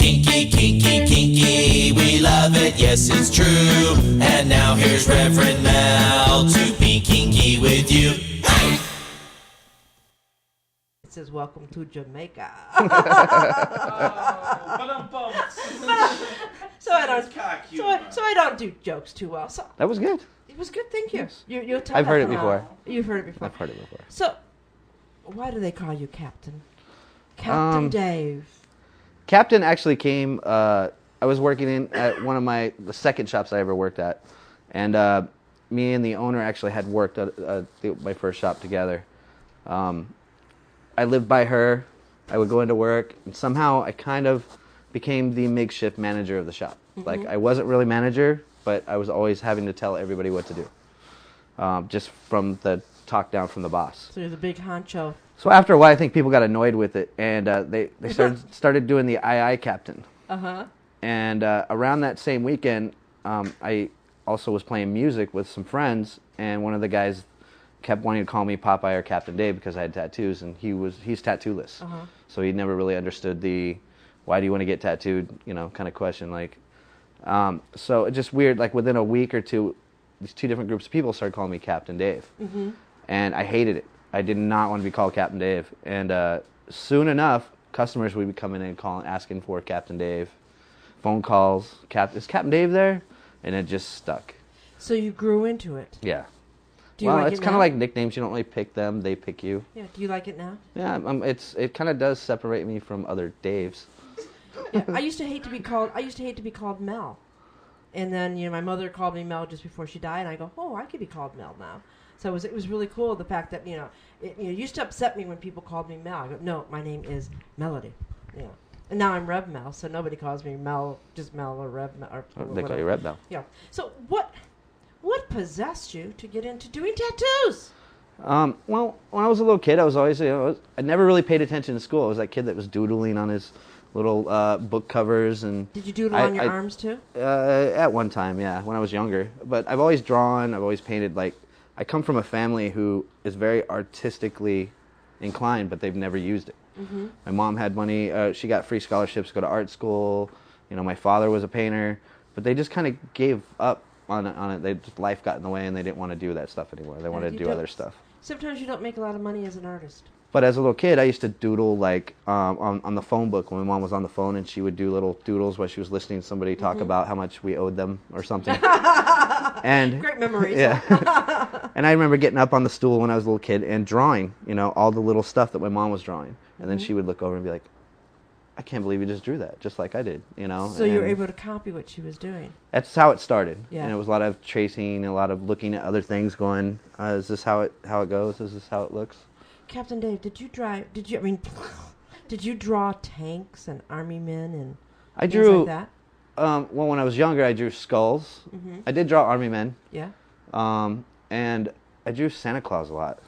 Kinky, kinky, kinky, we love it, yes it's true. And now here's Reverend Mel to be kinky with you. Hey! It says, welcome to Jamaica. So I don't do jokes too well. So That was good. it was good, thank you. Yes. You'll tell I've heard that it before. You've heard it before. I've heard it before. So, why do they call you Captain? Captain Dave. Captain actually came, I was working at one of the second shops I ever worked at. And me and the owner actually had worked at my first shop together. I lived by her. I would go into work. And somehow I kind of became the makeshift manager of the shop. Mm-hmm. Like, I wasn't really manager, but I was always having to tell everybody what to do. Just from the talk down from the boss. So you're the big honcho. So after a while, I think people got annoyed with it, and they started doing the II captain. Uh-huh. And around that same weekend, I also was playing music with some friends, and one of the guys kept wanting to call me Popeye or Captain Dave because I had tattoos, and he's tattooless. Uh-huh. So he never really understood the why do you want to get tattooed, kind of question. Like, so it's just weird. Like within a week or two, these two different groups of people started calling me Captain Dave, and I hated it. I did not want to be called Captain Dave, and soon enough, customers would be coming in asking for Captain Dave. Phone calls, is Captain Dave there? And it just stuck. So you grew into it. Yeah. Do you like it's it kind now? of like nicknames. You don't really pick them; they pick you. Yeah. Do you like it now? Yeah. It kind of does separate me from other Daves. Yeah, I used to hate to be called Mel, and then my mother called me Mel just before she died, and I go, oh, I could be called Mel now. So it was really cool the fact that it used to upset me when people called me Mel. I go, no, my name is Melody. Yeah. And now I'm Rev Mel, so nobody calls me Mel, just Mel or Rev Mel. Or They call you Rev Mel. Yeah. So what possessed you to get into doing tattoos? Well, when I was a little kid, I was always, I never really paid attention in school. I was that kid that was doodling on his little book covers. And did you doodle on your arms too? At one time, yeah, when I was younger. But I've always drawn, I've always painted. Like, I come from a family who is very artistically inclined, but they've never used it. Mm-hmm. My mom had money. She got free scholarships to go to art school. My father was a painter, but they just kind of gave up on it. Life got in the way, and they didn't want to do that stuff anymore. They wanted to do other stuff. Sometimes you don't make a lot of money as an artist. But as a little kid, I used to doodle like on the phone book when my mom was on the phone, and she would do little doodles while she was listening to somebody talk about how much we owed them or something. And great memories. Yeah. And I remember getting up on the stool when I was a little kid and drawing, all the little stuff that my mom was drawing. And then she would look over and be like, I can't believe you just drew that, just like I did, So you were able to copy what she was doing. That's how it started. Yeah. And it was a lot of tracing, a lot of looking at other things going, is this how it goes? Is this how it looks? Captain Dave, did you draw tanks and army men and things like that? Well, when I was younger, I drew skulls. Mm-hmm. I did draw army men. Yeah. And I drew Santa Claus a lot.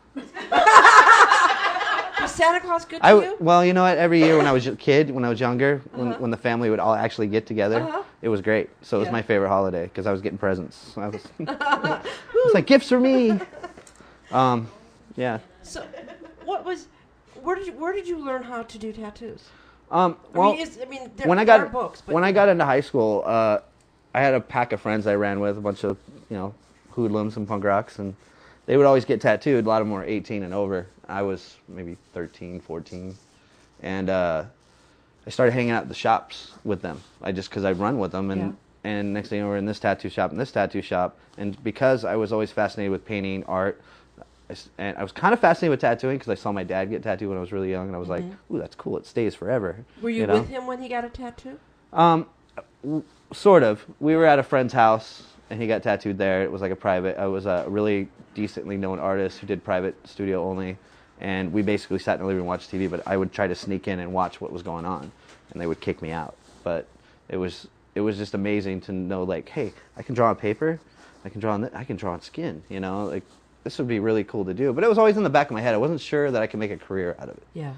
Was Santa Claus good to you? Well, you know what? Every year when I was a kid, when I was younger, when the family would all actually get together, it was great. So it was my favorite holiday because I was getting presents. I was it's like gifts for me. Yeah. So, where did you learn how to do tattoos? Well, when I got into high school, I had a pack of friends I ran with, a bunch of hoodlums and punk rocks, and they would always get tattooed. A lot of them were 18 and over. I was maybe 13, 14, and I started hanging out at the shops with them. Because I'd run with them, and next thing you know, we're in this tattoo shop, and because I was always fascinated with painting, art. And I was kind of fascinated with tattooing because I saw my dad get tattooed when I was really young, and I was like, "Ooh, that's cool! It stays forever." Were you with him when he got a tattoo? Sort of. We were at a friend's house, and he got tattooed there. It was like a private. I was a really decently known artist who did private studio only, and we basically sat in the living room and watched TV. But I would try to sneak in and watch what was going on, and they would kick me out. But it was just amazing to know, like, hey, I can draw on paper, I can draw on skin. Like. This would be really cool to do. But it was always in the back of my head. I wasn't sure that I could make a career out of it. Yeah.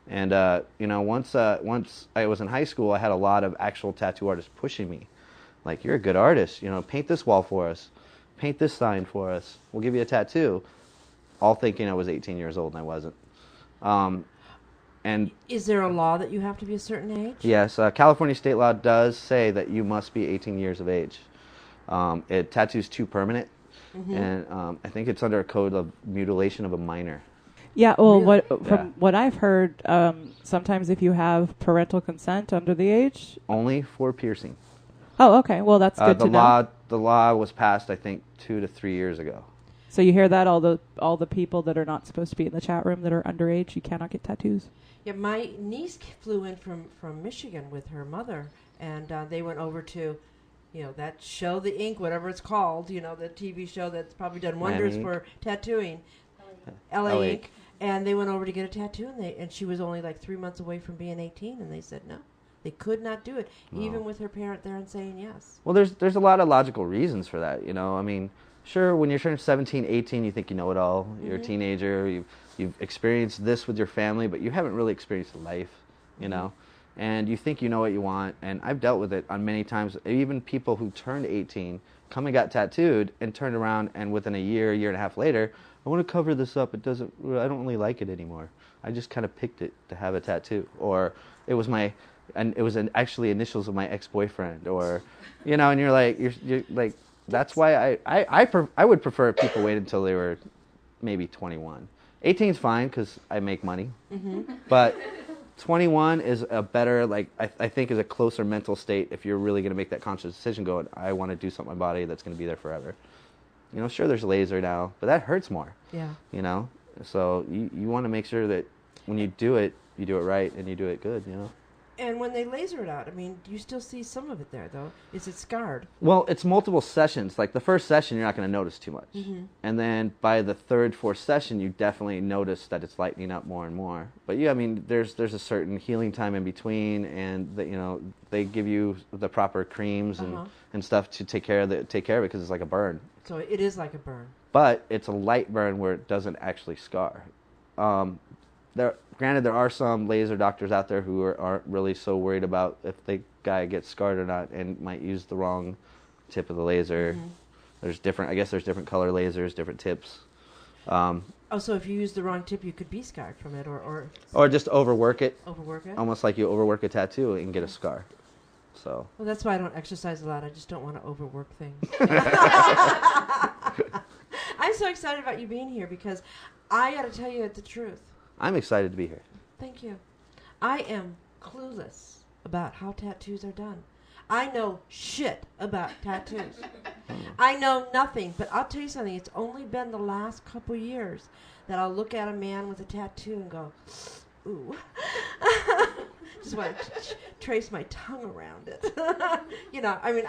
And, once I was in high school, I had a lot of actual tattoo artists pushing me. Like, you're a good artist. Paint this wall for us. Paint this sign for us. We'll give you a tattoo. All thinking I was 18 years old, and I wasn't. And is there a law that you have to be a certain age? yes, California state law does say that you must be 18 years of age. Tattoo's too permanent, and I think it's under a code of mutilation of a minor. Yeah, well, Really? From what I've heard, sometimes if you have parental consent under the age. Only for piercing. Oh, okay. Well, that's good to know. The law was passed, I think, 2 to 3 years ago. So you hear that all the people that are not supposed to be in the chat room that are underage, you cannot get tattoos. Yeah, my niece flew in from Michigan with her mother, and they went over to, that show, The Ink, whatever it's called, the TV show that's probably done wonders for tattooing, LA Ink. And they went over to get a tattoo, and she was only like 3 months away from being 18, and they said no. They could not do it, even with her parent there and saying yes. Well, there's a lot of logical reasons for that, I mean, sure, when you're turning 17, 18, you think you know it all. You're a teenager. You've experienced this with your family, but you haven't really experienced life, And you think you know what you want. And I've dealt with it on many times. Even people who turned 18 come and got tattooed and turned around, and within a year and a half later, I want to cover this up. I don't really like it anymore. I just kind of picked it to have a tattoo, or it was actually initials of my ex-boyfriend, or, and you're like, that's why I would prefer people wait until they were maybe 21. 18 is fine because I make money, but 21 is a better, I think is a closer mental state if you're really going to make that conscious decision going, I want to do something with my body that's going to be there forever. Sure, there's laser now, but that hurts more. Yeah. So you want to make sure that when you do it right and you do it good, And when they laser it out, I mean, do you still see some of it there, though? Is it scarred? Well, it's multiple sessions. Like the first session, you're not going to notice too much. And then by the third, fourth session, you definitely notice that it's lightening up more and more. But yeah, I mean, there's a certain healing time in between, and they give you the proper creams and stuff to take care of it because it's like a burn. So it is like a burn. But it's a light burn where it doesn't actually scar. Granted, there are some laser doctors out there who aren't really so worried about if the guy gets scarred or not, and might use the wrong tip of the laser. There's different color lasers, different tips. So if you use the wrong tip, you could be scarred from it, or just overwork it. Overwork it. Almost like you overwork a tattoo and get a scar. So. Well, that's why I don't exercise a lot. I just don't want to overwork things. I'm so excited about you being here because I got to tell you the truth. I'm excited to be here. Thank you. I am clueless about how tattoos are done. I know shit about tattoos. I know nothing, but I'll tell you something. It's only been the last couple years that I'll look at a man with a tattoo and go, ooh. Just want to trace my tongue around it. I mean,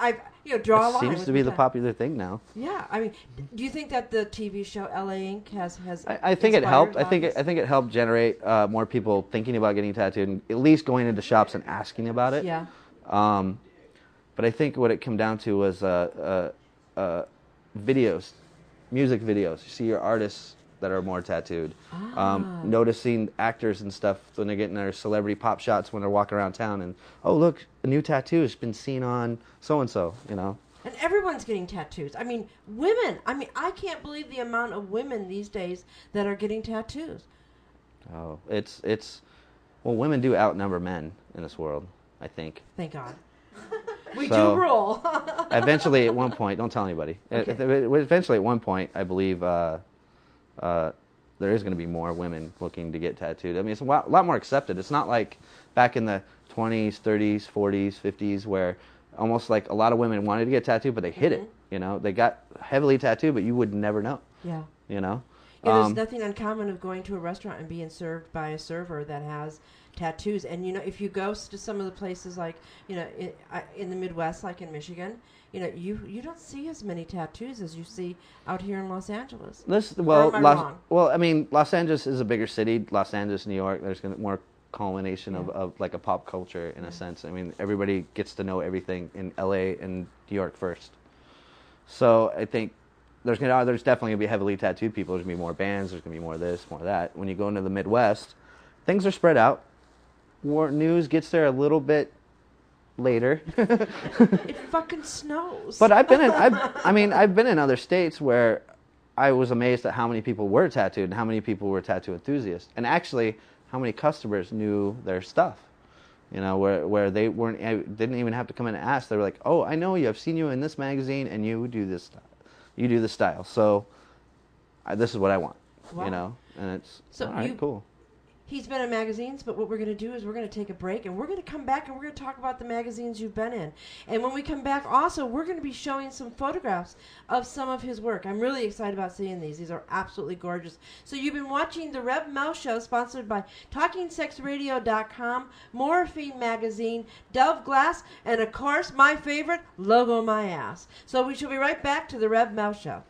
draw a line. Seems to be the popular thing now. Yeah, I mean, do you think that the TV show LA Ink has? I think it helped. I think it helped generate more people thinking about getting tattooed, and at least going into shops and asking about it. Yeah. But I think what it came down to was videos, music videos. You see your artists that are more tattooed. Noticing actors and stuff when they're getting their celebrity pop shots when they're walking around town, and oh look, a new tattoo has been seen on so and so. And everyone's getting tattoos. I mean, women. I mean, I can't believe the amount of women these days that are getting tattoos. Oh, well, women do outnumber men in this world, I think. Thank God. We do rule. Eventually, at one point, don't tell anybody. Okay. Eventually, at one point, I believe there is going to be more women looking to get tattooed. I mean, it's a lot more accepted. It's not like back in the 20s, 30s, 40s, 50s, where almost like a lot of women wanted to get tattooed, but they hid it. They got heavily tattooed, but you would never know. Yeah. Yeah, there's nothing uncommon of going to a restaurant and being served by a server that has tattoos. And if you go to some of the places like in the Midwest, like in Michigan, you don't see as many tattoos as you see out here in Los Angeles. I mean, Los Angeles is a bigger city. Los Angeles, New York, there's more culmination of like a pop culture in a sense. I mean, everybody gets to know everything in LA and New York first. So I think there's definitely going to be heavily tattooed people. There's going to be more bands. There's going to be more of this, more of that. When you go into the Midwest, things are spread out. More news gets there a little bit later. It fucking snows. But I've been in other states where I was amazed at how many people were tattooed and how many people were tattoo enthusiasts. And actually, how many customers knew their stuff. You know, where they didn't even have to come in and ask. They were like, "Oh, I know you. I've seen you in this magazine, and you do this style. You do this style. So this is what I want." Wow. You know, and it's So all right, cool. He's been in magazines, but what we're going to do is we're going to take a break, and we're going to come back, and we're going to talk about the magazines you've been in. And when we come back, also, we're going to be showing some photographs of some of his work. I'm really excited about seeing these. These are absolutely gorgeous. So you've been watching the Rev Mel Show, sponsored by TalkingSexRadio.com, Morphine Magazine, Dove Glass, and, of course, my favorite, Logo My Ass. So we shall be right back to the Rev Mel Show.